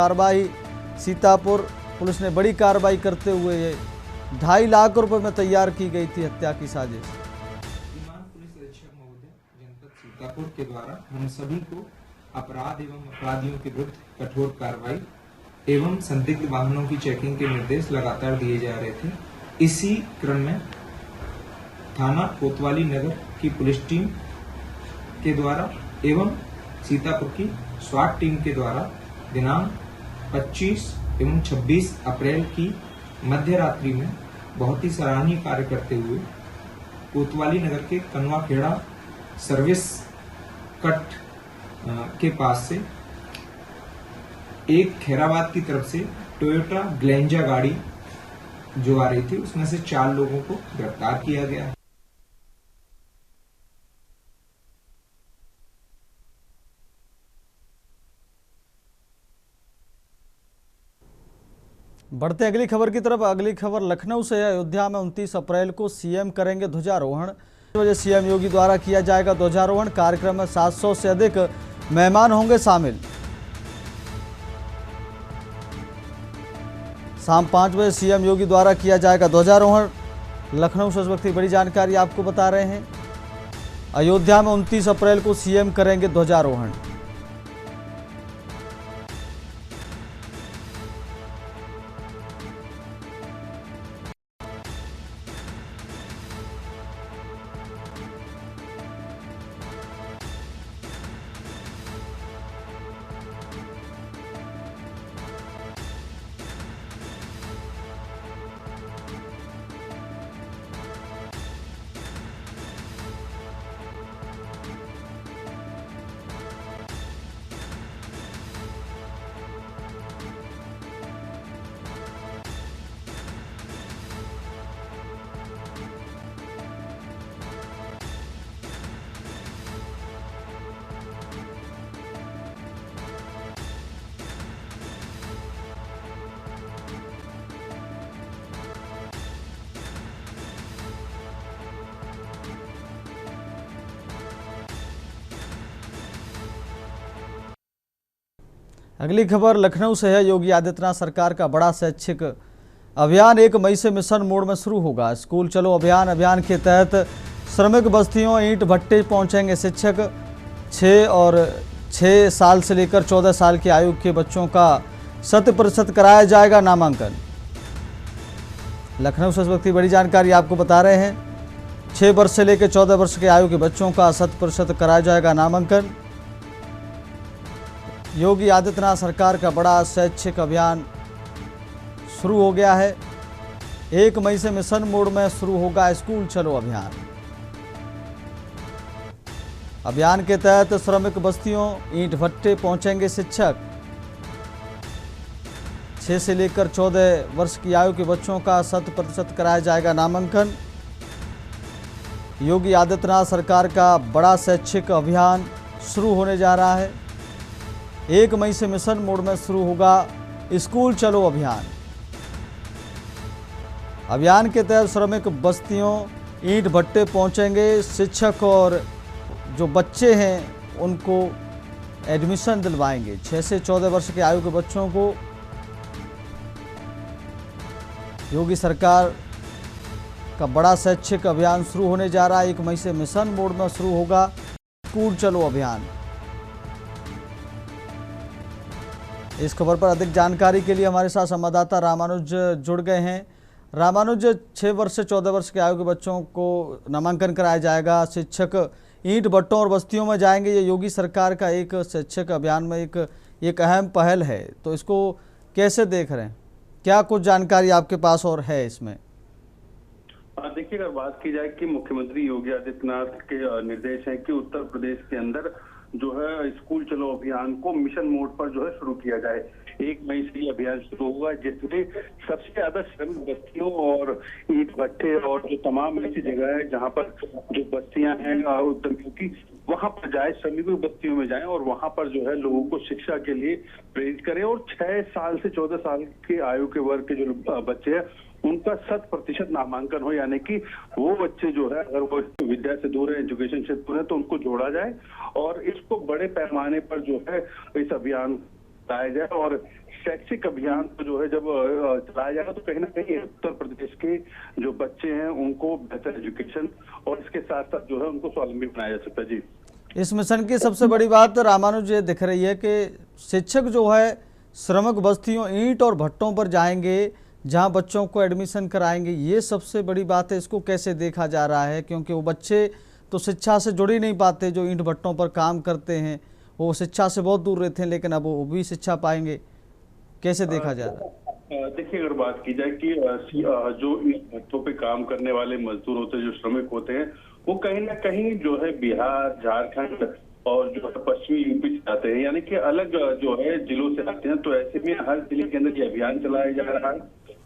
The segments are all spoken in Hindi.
कार्रवाई सीतापुर पुलिस ने बड़ी कार्रवाई करते हुए 2.5 लाख रुपए में तैयार की गई थी हत्या की साजिश। पुलिस अधीक्षक महोदय जनपद सीतापुर के द्वारा हम सभी को अपराध एवं अपराधियों के विरुद्ध कठोर कार्रवाई एवं संदिग्ध वाहनों की चेकिंग के निर्देश लगातार दिए जा रहे थे। इसी क्रम में थाना कोतवाली नगर की पुलिस टीम के द्वारा एवं सीतापुर की स्वाट टीम के द्वारा दिनांक 25 एवं 26 अप्रैल की मध्य रात्रि में बहुत ही सराहनीय कार्य करते हुए कोतवाली नगर के कनवा खेड़ा सर्विस कट के पास से एक खैराबाद की तरफ से टोयोटा ग्लेंजा गाड़ी जो आ रही थी उसमें से 4 लोगों को गिरफ्तार किया गया है। बढ़ते अगली खबर की तरफ। अगली खबर लखनऊ से है। अयोध्या में 29 अप्रैल को सीएम करेंगे ध्वजारोहण। वजह सीएम योगी द्वारा किया जाएगा ध्वजारोहण। कार्यक्रम में 700 से अधिक मेहमान होंगे शामिल। शाम 5 बजे सीएम योगी द्वारा किया जाएगा ध्वजारोहण। लखनऊ से इस वक्त की बड़ी जानकारी आपको बता रहे हैं। अयोध्या में 29 अप्रैल को सीएम करेंगे ध्वजारोहण। अगली खबर लखनऊ से है। योगी आदित्यनाथ सरकार का बड़ा शैक्षिक अभियान 1 मई से मिशन मोड में शुरू होगा। स्कूल चलो अभियान के तहत श्रमिक बस्तियों ईंट भट्टे पहुंचेंगे शिक्षक। 6 साल से लेकर 14 साल की आयु के बच्चों का 100% कराया जाएगा नामांकन। लखनऊ से इस वक्त की बड़ी जानकारी आपको बता रहे हैं। 6 वर्ष से लेकर 14 वर्ष की आयु के बच्चों का 100% कराया जाएगा नामांकन। योगी आदित्यनाथ सरकार का बड़ा शैक्षिक अभियान शुरू हो गया है। 1 मई से मिशन मोड में शुरू होगा स्कूल चलो अभियान। अभियान के तहत श्रमिक बस्तियों ईंट भट्टे पहुंचेंगे शिक्षक। 6 से लेकर 14 वर्ष की आयु के बच्चों का 100% कराया जाएगा नामांकन। योगी आदित्यनाथ सरकार का बड़ा शैक्षिक अभियान शुरू होने जा रहा है। 1 मई से मिशन मोड में शुरू होगा स्कूल चलो अभियान। अभियान के तहत श्रमिक बस्तियों ईंट भट्टे पहुंचेंगे शिक्षक और जो बच्चे हैं उनको एडमिशन दिलवाएंगे। 6 से 14 वर्ष की आयु के बच्चों को योगी सरकार का बड़ा शैक्षिक अभियान शुरू होने जा रहा है। 1 मई से मिशन मोड में शुरू होगा स्कूल चलो अभियान। इस खबर पर अधिक जानकारी के लिए हमारे साथ संवाददाता रामानुज जुड़ गए हैं। रामानुज, 6 वर्ष से 14 वर्ष के आयु के बच्चों को नामांकन कराया जाएगा। शिक्षक ईंट भट्टों और बस्तियों में जाएंगे। ये योगी सरकार का एक शैक्षिक अभियान में एक अहम पहल है, तो इसको कैसे देख रहे हैं? क्या कुछ जानकारी आपके पास और है इसमें? देखिए, अगर बात की जाए कि मुख्यमंत्री योगी आदित्यनाथ के निर्देश है कि उत्तर प्रदेश के अंदर जो है स्कूल चलो अभियान को मिशन मोड पर जो है शुरू किया जाए। 1 मई से ये अभियान शुरू होगा, जिसमें सबसे ज्यादा श्रमिक बस्तियों और ईंट भट्टे और जो तमाम ऐसी जगह है जहां पर जो बस्तियां हैं उद्यमियों की, वहां पर जाए, श्रमिक बस्तियों में जाएं और वहां पर जो है लोगों को शिक्षा के लिए प्रेरित करें। और 6 साल से 14 साल के आयु के वर्ग के जो बच्चे हैं उनका 100% नामांकन हो, यानी कि वो बच्चे जो है अगर वो विद्या से दूर है, एजुकेशन से दूर है, तो उनको जोड़ा जाए और इसको बड़े पैमाने पर जो है इस अभियान लाया जाए और शैक्षिक अभियान को जो है जब चलाया जाएगा तो कहीं ना कहीं उत्तर प्रदेश के जो बच्चे हैं उनको बेहतर एजुकेशन और इसके साथ साथ जो है उनको स्वावलंबी बनाया जा सकता है। जी, इस मिशन की सबसे बड़ी बात रामानुज ये दिख रही है कि शिक्षक जो है श्रमिक बस्तियों, ईंट और भट्टों पर जाएंगे, जहां बच्चों को एडमिशन कराएंगे। ये सबसे बड़ी बात है। इसको कैसे देखा जा रहा है, क्योंकि वो बच्चे तो शिक्षा से जुड़ ही नहीं पाते, जो ईंट भट्टों पर काम करते हैं वो शिक्षा से बहुत दूर रहते हैं, लेकिन अब वो भी शिक्षा पाएंगे। कैसे देखा जा रहा है? देखिए, अगर बात की जाए कि जो ईंट भट्टों पे काम करने वाले मजदूर होते हैं, जो श्रमिक होते हैं, वो कहीं ना कहीं जो है बिहार, झारखंड और जो है पश्चिमी यूपी से आते हैं, यानी कि अलग जो है जिलों से आते हैं। तो ऐसे में हर जिले के अंदर ये अभियान चलाया जा रहा है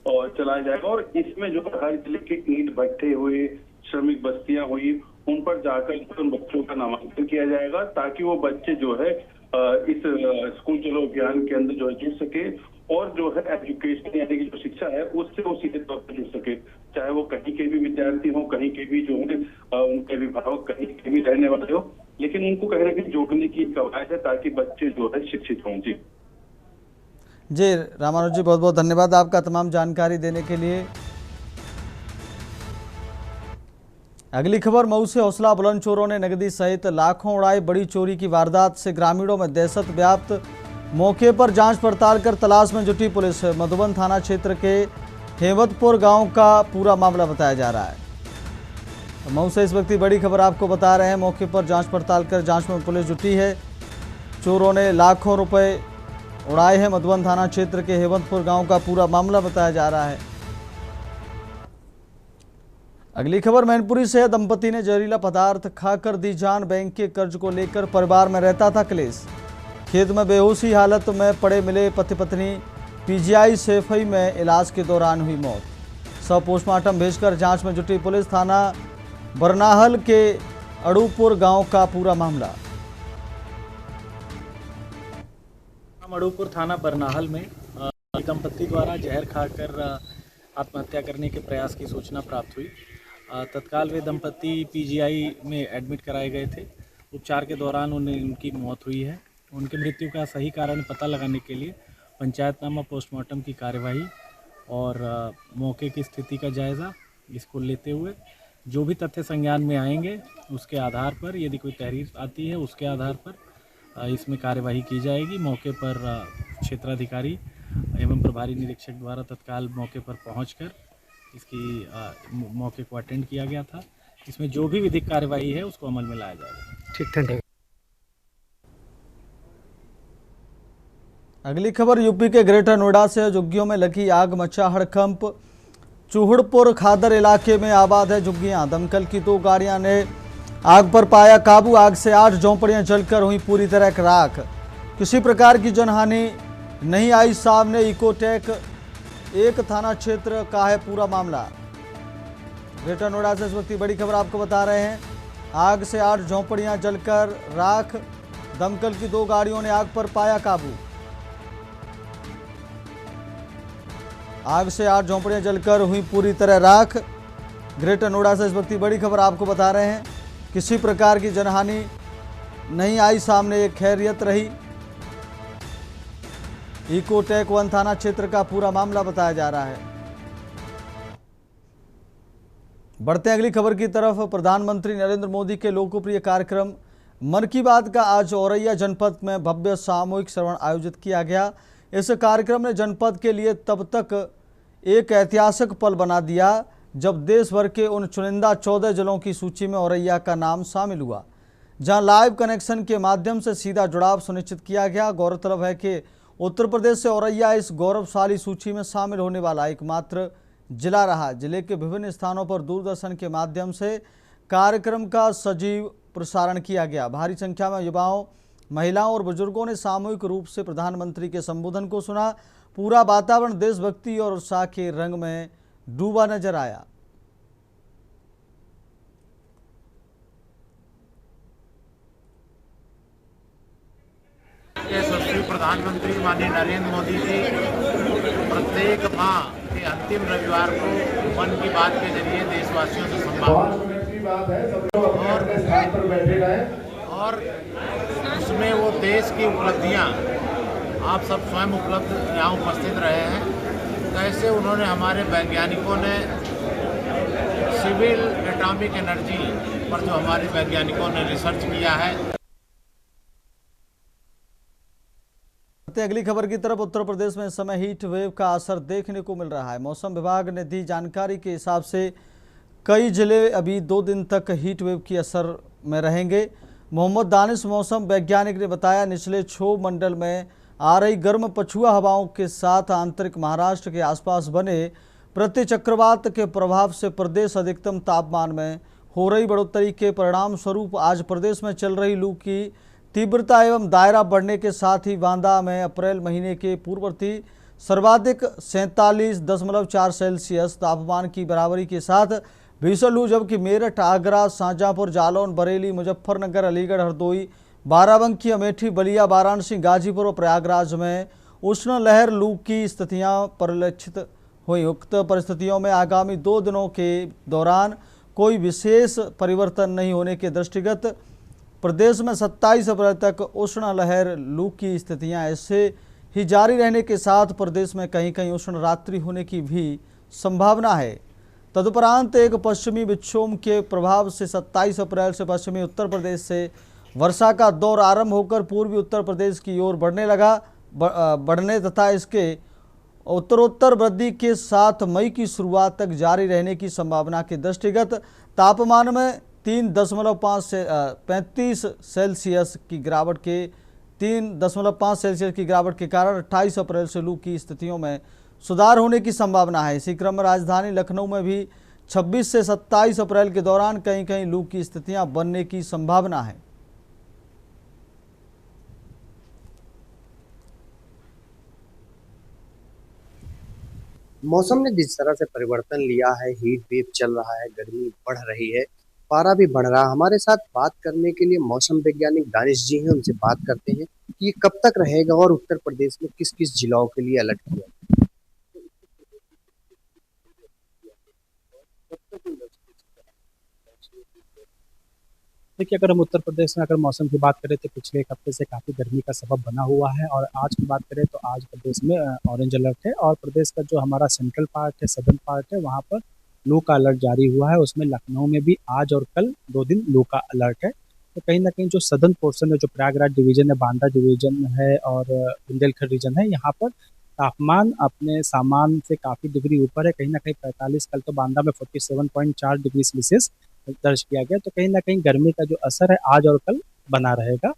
और चलाया जाएगा, और इसमें जो हर जिले के ईंट भट्टे हुए, श्रमिक बस्तियां हुई, उन पर जाकर उन बच्चों का नामांकन किया जाएगा, ताकि वो बच्चे जो है इस स्कूल चलो अभियान के अंदर जो है जुड़ सके और जो है एजुकेशन यानी कि जो शिक्षा है उससे वो सीधे तौर पर जुड़ सके। चाहे वो कहीं के भी विद्यार्थी हो, कहीं के भी जो है उनके अभिभावक कहीं के भी रहने वाले हो, लेकिन उनको कहीं ना कहीं जोड़ने की कवायद है ताकि बच्चे जो है शिक्षित हों। जी रामानुज जी, बहुत बहुत धन्यवाद आपका तमाम जानकारी देने के लिए। अगली खबर मऊ से हौसला बुलंद चोरों ने नकदी सहित लाखों उड़ाए। बड़ी चोरी की वारदात से ग्रामीणों में दहशत व्याप्त। मौके पर जांच पड़ताल कर तलाश में जुटी पुलिस। मधुबन थाना क्षेत्र के हेमतपुर गांव का पूरा मामला बताया जा रहा है। मऊ से इस वक्त बड़ी खबर आपको बता रहे हैं। मौके पर जांच पड़ताल कर जांच में पुलिस जुटी है। चोरों ने लाखों रुपए उड़ाए हैं। मधुबन थाना क्षेत्र के हेमतपुर गांव का पूरा मामला बताया जा रहा है। अगली खबर मैनपुरी से। दंपति ने जहरीला पदार्थ खाकर दी जान। बैंक के कर्ज को लेकर परिवार में रहता था क्लेश। खेत में बेहोशी हालत में पड़े मिले पति पत्नी। पीजीआई सैफई में इलाज के दौरान हुई मौत। शव पोस्टमार्टम भेजकर जांच में जुटी पुलिस। थाना बरनाहल के अड़ूपुर गांव का पूरा मामला। अड़ूपुर थाना बरनाहल में दंपति द्वारा जहर खाकर आत्महत्या करने के प्रयास की सूचना प्राप्त हुई। तत्काल वे दंपति पीजीआई में एडमिट कराए गए थे। उपचार के दौरान उनकी मौत हुई है। उनकी मृत्यु का सही कारण पता लगाने के लिए पंचायतनामा पोस्टमार्टम की कार्यवाही और मौके की स्थिति का जायज़ा इसको लेते हुए जो भी तथ्य संज्ञान में आएंगे उसके आधार पर, यदि कोई तहरीर आती है उसके आधार पर इसमें कार्यवाही की जाएगी। मौके पर क्षेत्राधिकारी एवं प्रभारी निरीक्षक द्वारा तत्काल मौके पर पहुंचकर इसकी मौके को अटेंड किया गया था। इसमें जो भी विधिक कार्यवाही है उसको अमल में लाया जाएगा। ठीक है। अगली खबर यूपी के ग्रेटर नोएडा से। झुग्गियों में लगी आग, मचा हड़कंप। चूहड़पुर खादर इलाके में आबाद है झुग्गियां। दमकल की 2 गाड़ियां ने आग पर पाया काबू। आग से 8 झोंपड़ियां जलकर हुई पूरी तरह राख। किसी प्रकार की जनहानि नहीं आई सामने। इकोटेक 1 थाना क्षेत्र का है पूरा मामला। ग्रेटर नोएडा से इस वक्त बड़ी खबर आपको बता रहे हैं। आग से 8 झोंपड़ियां जलकर राख। दमकल की 2 गाड़ियों ने आग पर पाया काबू। आग से 8 झोंपड़ियां जलकर हुई पूरी तरह राख। ग्रेटर नोएडा से इस वक्त बड़ी खबर आपको बता रहे हैं। किसी प्रकार की जनहानि नहीं आई सामने, एक खैरियत रही। इकोटेक 1 थाना क्षेत्र का पूरा मामला बताया जा रहा है। बढ़ते अगली खबर की तरफ। प्रधानमंत्री नरेंद्र मोदी के लोकप्रिय कार्यक्रम मन की बात का आज औरैया जनपद में भव्य सामूहिक श्रवण आयोजित किया गया। इस कार्यक्रम ने जनपद के लिए तब तक एक ऐतिहासिक पल बना दिया जब देश भर के उन चुनिंदा 14 जिलों की सूची में औरैया का नाम शामिल हुआ, जहां लाइव कनेक्शन के माध्यम से सीधा जुड़ाव सुनिश्चित किया गया। गौरतलब है कि उत्तर प्रदेश से औरैया इस गौरवशाली सूची में शामिल होने वाला एकमात्र जिला रहा। जिले के विभिन्न स्थानों पर दूरदर्शन के माध्यम से कार्यक्रम का सजीव प्रसारण किया गया। भारी संख्या में युवाओं, महिलाओं और बुजुर्गों ने सामूहिक रूप से प्रधानमंत्री के संबोधन को सुना। पूरा वातावरण देशभक्ति और उत्साह के रंग में डूबा नजर आया। यशस्वी प्रधानमंत्री माननीय नरेंद्र मोदी जी प्रत्येक माह के अंतिम रविवार को मन की बात के जरिए देशवासियों से संवाद और उसमें वो देश की उपलब्धियां आप सब स्वयं उपलब्ध यहाँ उपस्थित रहे हैं। कैसे उन्होंने हमारे वैज्ञानिकों ने सिविल एटॉमिक एनर्जी पर जो हमारे वैज्ञानिकों ने रिसर्च किया है। अगली खबर की तरफ। उत्तर प्रदेश में इस समय हीट वेव का असर देखने को मिल रहा है। मौसम विभाग ने दी जानकारी के हिसाब से कई जिले अभी 2 दिन तक हीट वेव की असर में रहेंगे। मोहम्मद दानिश मौसम वैज्ञानिक ने बताया, निचले क्षोभ मंडल में आ रही गर्म पछुआ हवाओं के साथ आंतरिक महाराष्ट्र के आसपास बने प्रति चक्रवात के प्रभाव से प्रदेश अधिकतम तापमान में हो रही बढ़ोतरी के परिणाम स्वरूप आज प्रदेश में चल रही लू की तीव्रता एवं दायरा बढ़ने के साथ ही बांदा में अप्रैल महीने के पूर्ववर्ती सर्वाधिक 47.4 सेल्सियस तापमान की बराबरी के साथ भीषण लू, जबकि मेरठ, आगरा, शाहजहांपुर, जालौन, बरेली, मुजफ्फरनगर, अलीगढ़, हरदोई, बाराबंकी, अमेठी, बलिया, वाराणसी, गाजीपुर और प्रयागराज में उष्ण लहर लू की स्थितियां परिलक्षित हुई। उक्त परिस्थितियों में आगामी 2 दिनों के दौरान कोई विशेष परिवर्तन नहीं होने के दृष्टिगत प्रदेश में 27 अप्रैल तक उष्ण लहर लू की स्थितियां ऐसे ही जारी रहने के साथ प्रदेश में कहीं कहीं उष्ण रात्रि होने की भी संभावना है। तदुपरांत एक पश्चिमी विक्षोभ के प्रभाव से 27 अप्रैल से पश्चिमी उत्तर प्रदेश से वर्षा का दौर आरंभ होकर पूर्वी उत्तर प्रदेश की ओर बढ़ने तथा इसके उत्तरोत्तर वृद्धि के साथ मई की शुरुआत तक जारी रहने की संभावना के दृष्टिगत तापमान में 3.35 सेल्सियस की गिरावट के कारण 28 अप्रैल से लू की स्थितियों में सुधार होने की संभावना है। इसी क्रम में राजधानी लखनऊ में भी 26 से 27 अप्रैल के दौरान कहीं कहीं लू की स्थितियां बनने की संभावना है। मौसम ने जिस तरह से परिवर्तन लिया है, हीट वेव चल रहा है, गर्मी बढ़ रही है, पारा भी बढ़ रहा है। हमारे साथ बात करने के लिए मौसम वैज्ञानिक दानिश जी हैं, उनसे बात करते हैं कि ये कब तक रहेगा और उत्तर प्रदेश में किस किस जिलों के लिए अलर्ट किया। देखिए, अगर हम उत्तर प्रदेश में अगर मौसम की बात करें तो पिछले एक हफ्ते से काफ़ी गर्मी का सबब बना हुआ है और आज की बात करें तो आज प्रदेश में ऑरेंज अलर्ट है और प्रदेश का जो हमारा सेंट्रल पार्ट है, सदर्न पार्ट है, वहाँ पर लू का अलर्ट जारी हुआ है। उसमें लखनऊ में भी आज और कल 2 दिन लू का अलर्ट है। तो कहीं ना कहीं जो सदर्न पोर्शन है, जो प्रयागराज डिवीजन है, बांदा डिवीजन है और बुंदेलखंड रीजन है, यहाँ पर तापमान अपने सामान्य से काफ़ी डिग्री ऊपर है। कहीं ना कहीं 45, कल तो बांदा में 47.4 डिग्री सेल्सियस दर्ज किया गया। तो कहीं ना कहीं गर्मी का जो असर है आज और कल बना रहेगा।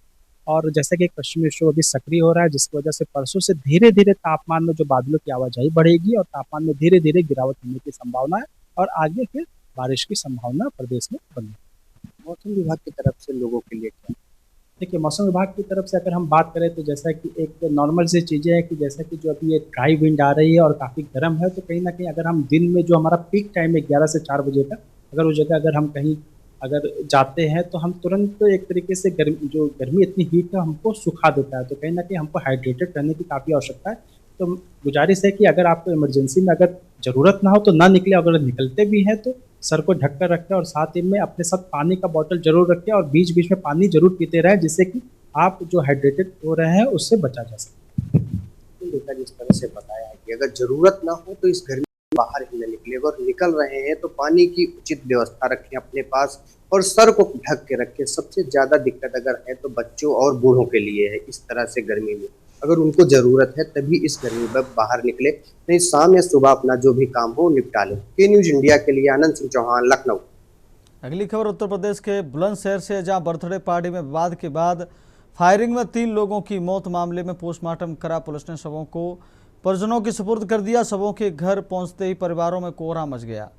और जैसे कि एक पश्चिमी विक्षोभ अभी सक्रिय हो रहा है, जिसकी वजह से परसों से धीरे धीरे तापमान में जो बादलों की आवाजाही बढ़ेगी और तापमान में धीरे धीरे गिरावट होने की संभावना है और आगे फिर बारिश की संभावना प्रदेश में बनी। मौसम विभाग की तरफ से लोगों के लिए क्या? देखिए, मौसम विभाग की तरफ से अगर हम बात करें तो जैसा कि एक नॉर्मल सी चीज़ें हैं कि जैसा कि जो अभी ये ड्राई विंड आ रही है और काफ़ी गर्म है, तो कहीं ना कहीं अगर हम दिन में जो हमारा पीक टाइम है 11 से 4 बजे तक, अगर उस जगह अगर हम कहीं अगर जाते हैं तो हम तुरंत एक तरीके से गर्मी इतनी हीट है हमको सुखा देता है। तो कहीं ना कहीं हमको हाइड्रेटेड रहने की काफ़ी आवश्यकता है। तो गुजारिश है कि अगर आपको इमरजेंसी में अगर ज़रूरत ना हो तो ना निकले, अगर निकलते भी हैं तो सर को ढक कर रखें और साथ ही में अपने साथ पानी का बोतल जरूर रखें और बीच बीच में पानी जरूर पीते रहें, जिससे कि आप जो हाइड्रेटेड हो रहे हैं उससे बचा जा सके। जिस तरह से बताया है कि अगर जरूरत ना हो तो इस गर्मी बाहर ही न निकले, अगर निकल रहे हैं तो पानी की उचित व्यवस्था रखें अपने पास और सर को ढक के रखें। सबसे ज्यादा दिक्कत अगर है तो बच्चों और बूढ़ों के लिए है। इस तरह से गर्मी में अगर उनको जरूरत है तभी इस गर्मी में बाहर निकले, नहीं शाम या सुबह अपना जो भी काम हो निपटा लें। के न्यूज इंडिया के लिए आनंद सिंह चौहान, लखनऊ। अगली खबर उत्तर प्रदेश के बुलंदशहर से, जहां बर्थडे पार्टी में विवाद के बाद फायरिंग में 3 लोगों की मौत मामले में पोस्टमार्टम करा पुलिस ने शवों को परिजनों के सुपुर्द कर दिया। शवों के घर पहुंचते ही परिवारों में कोहरा मच गया।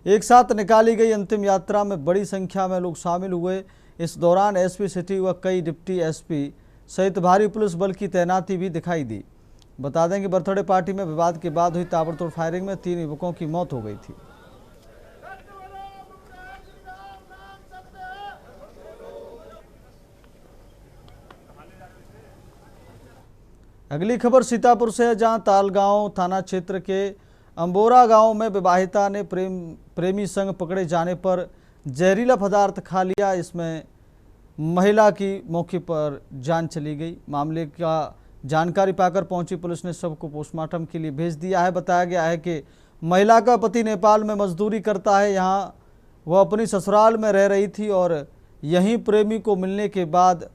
एक साथ निकाली गई अंतिम यात्रा में बड़ी संख्या में लोग शामिल हुए। इस दौरान एसपी सिटी व कई डिप्टी एसपी सहित भारी पुलिस बल की तैनाती भी दिखाई दी। बता दें कि बर्थडे पार्टी में विवाद के बाद हुई ताबड़तोड़ फायरिंग में 3 युवकों की मौत हो गई थी। अगली खबर सीतापुर से है, जहां तालगांव थाना क्षेत्र के अंबोरा गांव में विवाहिता ने प्रेमी संग पकड़े जाने पर जहरीला पदार्थ खा लिया। इसमें महिला की मौके पर जान चली गई। मामले का जानकारी पाकर पहुंची पुलिस ने शव को पोस्टमार्टम के लिए भेज दिया है। बताया गया है कि महिला का पति नेपाल में मजदूरी करता है, यहाँ वह अपनी ससुराल में रह रही थी और यहीं प्रेमी को मिलने के बाद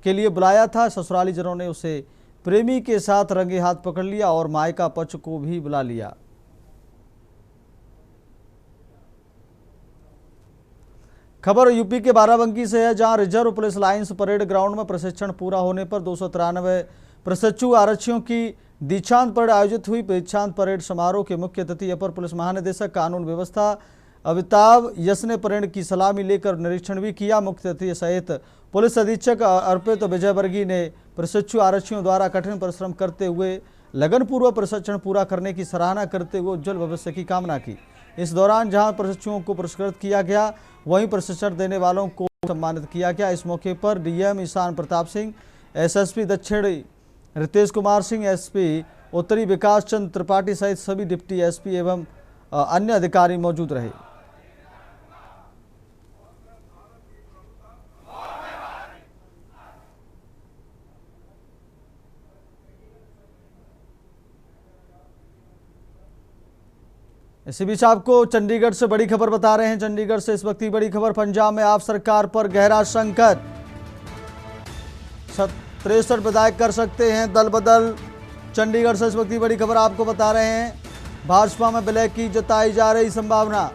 के लिए बुलाया था। ससुराली जनों ने उसे प्रेमी के साथ रंगे हाथ पकड़ लिया और मायका पक्ष को भी बुला लिया। खबर यूपी के बाराबंकी से है, जहां reserve police lines parade ground में प्रशिक्षण पूरा होने पर 293 प्रशिक्षु आरक्षियों की दीक्षांत परेड आयोजित हुई। दीक्षांत परेड समारोह के मुख्य अतिथि अपर पुलिस महानिदेशक कानून व्यवस्था अमिताभ यश ने परेड की सलामी लेकर निरीक्षण भी किया। मुख्य अतिथि सहित पुलिस अधीक्षक अर्पित विजयवर्गीय ने प्रशिक्षु आरक्षियों द्वारा कठिन परिश्रम करते हुए लगनपूर्वक प्रशिक्षण पूरा करने की सराहना करते हुए उज्जवल भविष्य की कामना की। इस दौरान जहां प्रशिक्षुओं को पुरस्कृत किया गया, वहीं प्रशिक्षण देने वालों को सम्मानित किया गया। इस मौके पर डीएम ईशान प्रताप सिंह, एसएसपी दक्षिणी रितेश कुमार सिंह, एसपी उत्तरी विकास चंद्र त्रिपाठी सहित सभी डिप्टी एसपी एवं अन्य अधिकारी मौजूद रहे। इसी बीच आपको चंडीगढ़ से बड़ी खबर बता रहे हैं। चंडीगढ़ से इस वक्त की बड़ी खबर, पंजाब में आप सरकार पर गहरा संकट, 63 विधायक कर सकते हैं दल बदल। चंडीगढ़ से इस वक्त की बड़ी खबर आपको बता रहे हैं, भाजपा में विलय की जताई जा रही संभावना।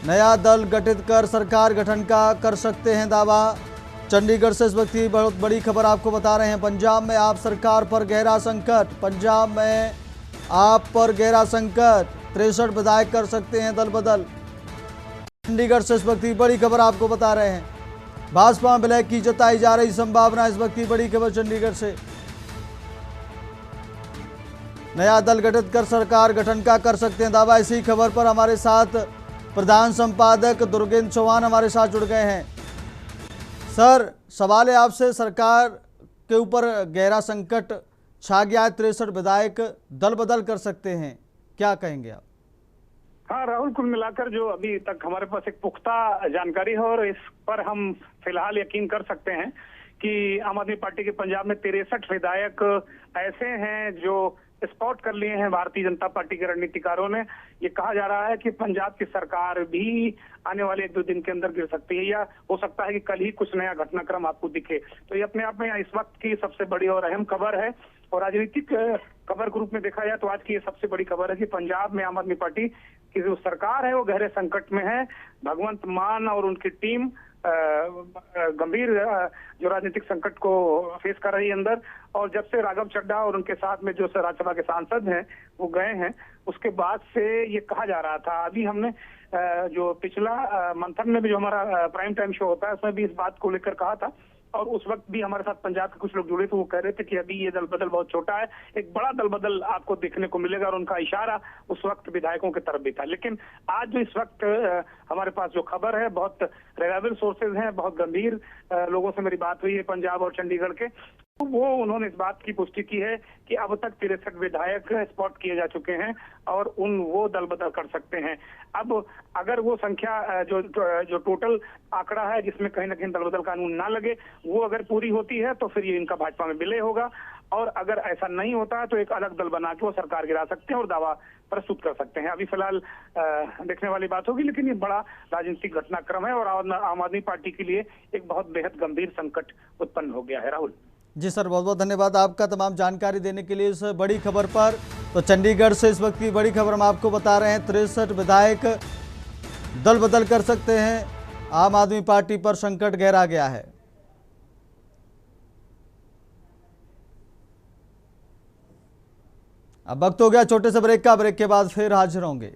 नया दल गठित कर सरकार गठन का कर सकते हैं दावा। चंडीगढ़ से इस वक्त की बहुत बड़ी खबर आपको बता रहे हैं, पंजाब में आप सरकार पर गहरा संकट, पंजाब में आप पर गहरा संकट, 63 विधायक कर सकते हैं दल बदल। चंडीगढ़ से इस वक्त की बड़ी खबर आपको बता रहे हैं, भाजपा में विलय की जताई जा रही संभावना। इस वक्त की बड़ी खबर चंडीगढ़ से, नया दल गठित कर सरकार गठन का कर सकते हैं दावा। इसी खबर पर हमारे साथ प्रधान संपादक दुर्गेंद्र चौहान हमारे साथ जुड़ गए हैं। सर, सवाल है आपसे, सरकार के ऊपर गहरा संकट छा गया है, 63 विधायक दल बदल कर सकते हैं, क्या कहेंगे आप? हाँ राहुल, कुल मिलाकर जो अभी तक हमारे पास एक पुख्ता जानकारी है और इस पर हम फिलहाल यकीन कर सकते हैं कि आम आदमी पार्टी के पंजाब में 63 विधायक ऐसे हैं जो स्पॉट कर लिए हैं भारतीय जनता पार्टी के रणनीतिकारों ने। ये कहा जा रहा है कि पंजाब की सरकार भी आने वाले 1-2 दिन के अंदर गिर सकती है, या हो सकता है कि कल ही कुछ नया घटनाक्रम आपको दिखे। तो ये अपने आप में इस वक्त की सबसे बड़ी और अहम खबर है। और राजनीतिक खबर के रूप में देखा जाए तो आज की ये सबसे बड़ी खबर है कि पंजाब में आम आदमी पार्टी की जो सरकार है वो गहरे संकट में है। भगवंत मान और उनकी टीम गंभीर जो राजनीतिक संकट को फेस कर रही है अंदर। और जब से राघव चड्ढा और उनके साथ में जो राज्यसभा के सांसद हैं वो गए हैं, उसके बाद से ये कहा जा रहा था, अभी हमने जो पिछला मंथन में भी जो हमारा प्राइम टाइम शो होता है उसमें भी इस बात को लेकर कहा था। और उस वक्त भी हमारे साथ पंजाब के कुछ लोग जुड़े थे, वो कह रहे थे कि अभी ये दल बदल बहुत छोटा है, एक बड़ा दल बदल आपको देखने को मिलेगा। और उनका इशारा उस वक्त विधायकों की तरफ भी था। लेकिन आज जो इस वक्त हमारे पास जो खबर है, बहुत रिलायबल सोर्सेज हैं, बहुत गंभीर लोगों से मेरी बात हुई है पंजाब और चंडीगढ़ के, तो वो उन्होंने इस बात की पुष्टि की है कि अब तक 63 विधायक स्पॉट किए जा चुके हैं और वो दल बदल कर सकते हैं। अब अगर वो संख्या जो टोटल आंकड़ा है जिसमें कहीं ना कहीं दल बदल कानून ना लगे, वो अगर पूरी होती है तो फिर ये इनका भाजपा में विलय होगा। और अगर ऐसा नहीं होता है तो एक अलग दल बना के वो सरकार गिरा सकते हैं और दावा प्रस्तुत कर सकते हैं। अभी फिलहाल देखने वाली बात होगी, लेकिन ये बड़ा राजनीतिक घटनाक्रम है और आम आदमी पार्टी के लिए एक बहुत बेहद गंभीर संकट उत्पन्न हो गया है। राहुल जी सर, बहुत बहुत धन्यवाद आपका तमाम जानकारी देने के लिए इस बड़ी खबर पर। तो चंडीगढ़ से इस वक्त की बड़ी खबर हम आपको बता रहे हैं, 63 विधायक दल बदल कर सकते हैं, आम आदमी पार्टी पर संकट गहरा गया है। अब वक्त हो गया छोटे से ब्रेक का, ब्रेक के बाद फिर हाजिर होंगे।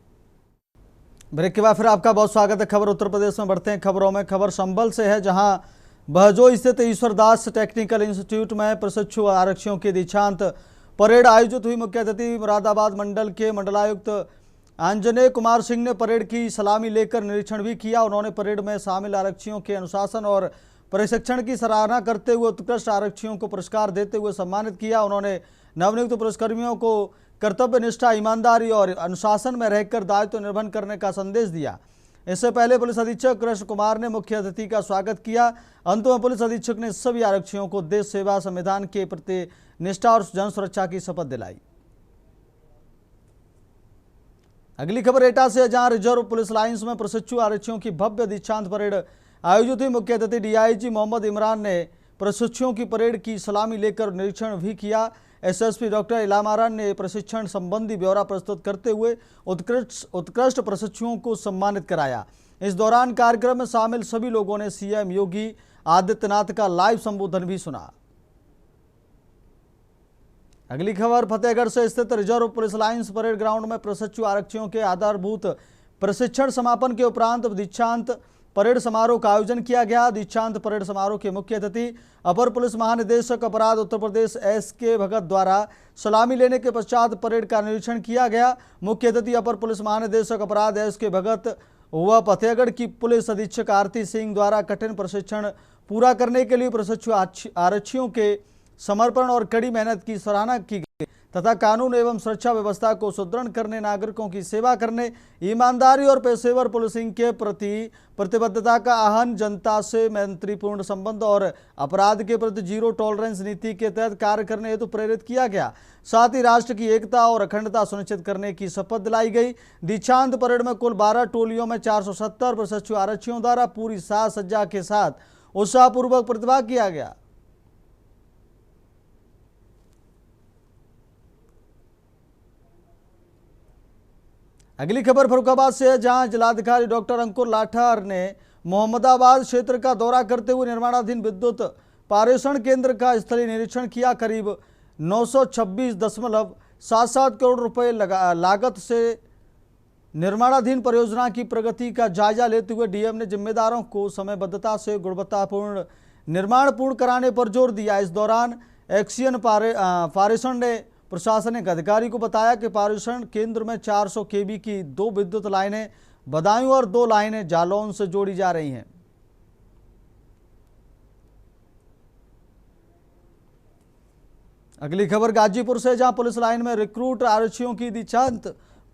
ब्रेक के बाद फिर आपका बहुत स्वागत है। खबर उत्तर प्रदेश में बढ़ते हैं खबरों में। खबर संभल से है, जहां बहजोई स्थित ईश्वरदास टेक्निकल इंस्टीट्यूट में प्रशिक्षु आरक्षियों की दीक्षांत परेड आयोजित हुई। मुख्य अतिथि मुरादाबाद मंडल के मंडलायुक्त आंजनेय कुमार सिंह ने परेड की सलामी लेकर निरीक्षण भी किया। उन्होंने परेड में शामिल आरक्षियों के अनुशासन और प्रशिक्षण की सराहना करते हुए उत्कृष्ट आरक्षियों को पुरस्कार देते हुए सम्मानित किया। उन्होंने नवनियुक्त पुलिसकर्मियों को कर्तव्य निष्ठा, ईमानदारी और अनुशासन में रहकर दायित्व निर्वहन करने का संदेश दिया। इससे पहले पुलिस अधीक्षक कृष्ण कुमार ने मुख्य अतिथि का स्वागत किया। अंत में पुलिस अधीक्षक ने सभी आरक्षियों को देश सेवा, संविधान के प्रति निष्ठा और जन सुरक्षा की शपथ दिलाई। अगली खबर एटा से, जहां रिजर्व पुलिस लाइंस में प्रशिक्षु आरक्षियों की भव्य दीक्षांत परेड आयोजित हुई। मुख्य अतिथि डीआईजी मोहम्मद इमरान ने प्रशिक्षुओं की परेड की सलामी लेकर निरीक्षण भी किया। एसएसपी डॉक्टर इलामारान ने प्रशिक्षण संबंधी ब्यौरा प्रस्तुत करते हुए उत्कृष्ट प्रशिक्षुओं को सम्मानित कराया। इस दौरान कार्यक्रम में शामिल सभी लोगों ने सीएम योगी आदित्यनाथ का लाइव संबोधन भी सुना। अगली खबर फतेहगढ़ से स्थित reserve police lines parade ground में प्रशिक्षु आरक्षियों के आधारभूत प्रशिक्षण समापन के उपरांत दीक्षांत परेड समारोह का आयोजन किया गया। दीक्षांत परेड समारोह के मुख्य अतिथि अपर पुलिस महानिदेशक अपराध उत्तर प्रदेश एसके भगत द्वारा सलामी लेने के पश्चात परेड का निरीक्षण किया गया। मुख्य अतिथि अपर पुलिस महानिदेशक अपराध एसके भगत व फतेहगढ़ की पुलिस अधीक्षक आरती सिंह द्वारा कठिन प्रशिक्षण पूरा करने के लिए प्रशिक्षु आरक्षियों के समर्पण और कड़ी मेहनत की सराहना की गई तथा कानून एवं सुरक्षा व्यवस्था को सुदृढ़ करने, नागरिकों की सेवा करने, ईमानदारी और पेशेवर पुलिसिंग के प्रति प्रतिबद्धता का आह्वान, जनता से मैत्रीपूर्ण संबंध और अपराध के प्रति जीरो टॉलरेंस नीति के तहत कार्य करने हेतु प्रेरित किया गया। साथ ही राष्ट्र की एकता और अखंडता सुनिश्चित करने की शपथ दिलाई गई। दीक्षांत परेड में कुल 12 टोलियों में 470 प्रशिक्षु आरक्षियों द्वारा पूरी साज सज्जा के साथ उत्साहपूर्वक प्रतिभाग किया गया। अगली खबर फर्रुखाबाद से है, जहां जिलाधिकारी डॉक्टर अंकुर लाठार ने मोहम्मदाबाद क्षेत्र का दौरा करते हुए निर्माणाधीन विद्युत पारेषण केंद्र का स्थलीय निरीक्षण किया। करीब 926.77 करोड़ रुपए लागत से निर्माणाधीन परियोजना की प्रगति का जायजा लेते हुए डीएम ने जिम्मेदारों को समयबद्धता से गुणवत्तापूर्ण निर्माण पूर्ण कराने पर जोर दिया। इस दौरान एक्सियन पारेषण ने प्रशासनिक अधिकारी को बताया कि पारेषण केंद्र में 400 केवी की 2 विद्युत लाइनें बदायूं और 2 लाइनें जालौन से जोड़ी जा रही हैं। अगली खबर गाजीपुर से, जहां पुलिस लाइन में रिक्रूट आरक्षियों की दीक्षांत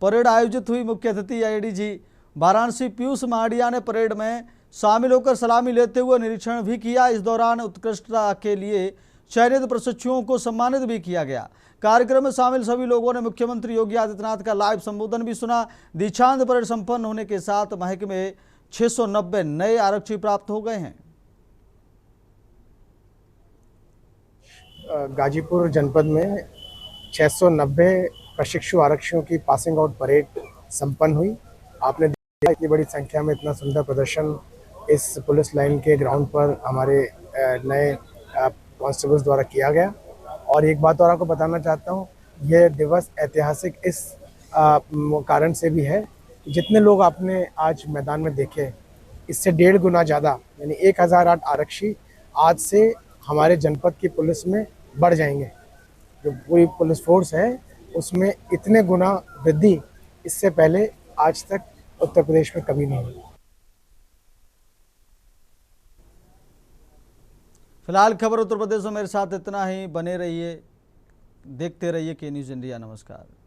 परेड आयोजित हुई। मुख्य अतिथि एडीजी वाराणसी पीयूष माडिया ने परेड में शामिल होकर सलामी लेते हुए निरीक्षण भी किया। इस दौरान उत्कृष्टता के लिए चयनित प्रशिक्षुओं को सम्मानित भी किया गया। कार्यक्रम में शामिल सभी लोगों ने मुख्यमंत्री योगी आदित्यनाथ का लाइव संबोधन भी सुना। दीक्षांत परेड संपन्न होने के साथ महकमे में 690 नए आरक्षी प्राप्त हो गए हैं। गाजीपुर जनपद में 690 प्रशिक्षु आरक्षियों की पासिंग आउट परेड संपन्न हुई। आपने देखा इतनी बड़ी संख्या में इतना सुंदर प्रदर्शन इस पुलिस लाइन के ग्राउंड पर हमारे नए कॉन्स्टेबल्स द्वारा किया गया। और एक बात और आपको बताना चाहता हूँ, यह दिवस ऐतिहासिक इस कारण से भी है कि जितने लोग आपने आज मैदान में देखे, इससे 1.5 गुना ज़्यादा यानी 1008 आरक्षी आज से हमारे जनपद की पुलिस में बढ़ जाएंगे। जो पूरी पुलिस फोर्स है उसमें इतने गुना वृद्धि इससे पहले आज तक उत्तर प्रदेश में कभी नहीं हुई। फिलहाल खबर उत्तर प्रदेश में मेरे साथ इतना ही। बने रहिए, देखते रहिए के न्यूज़ इंडिया। नमस्कार।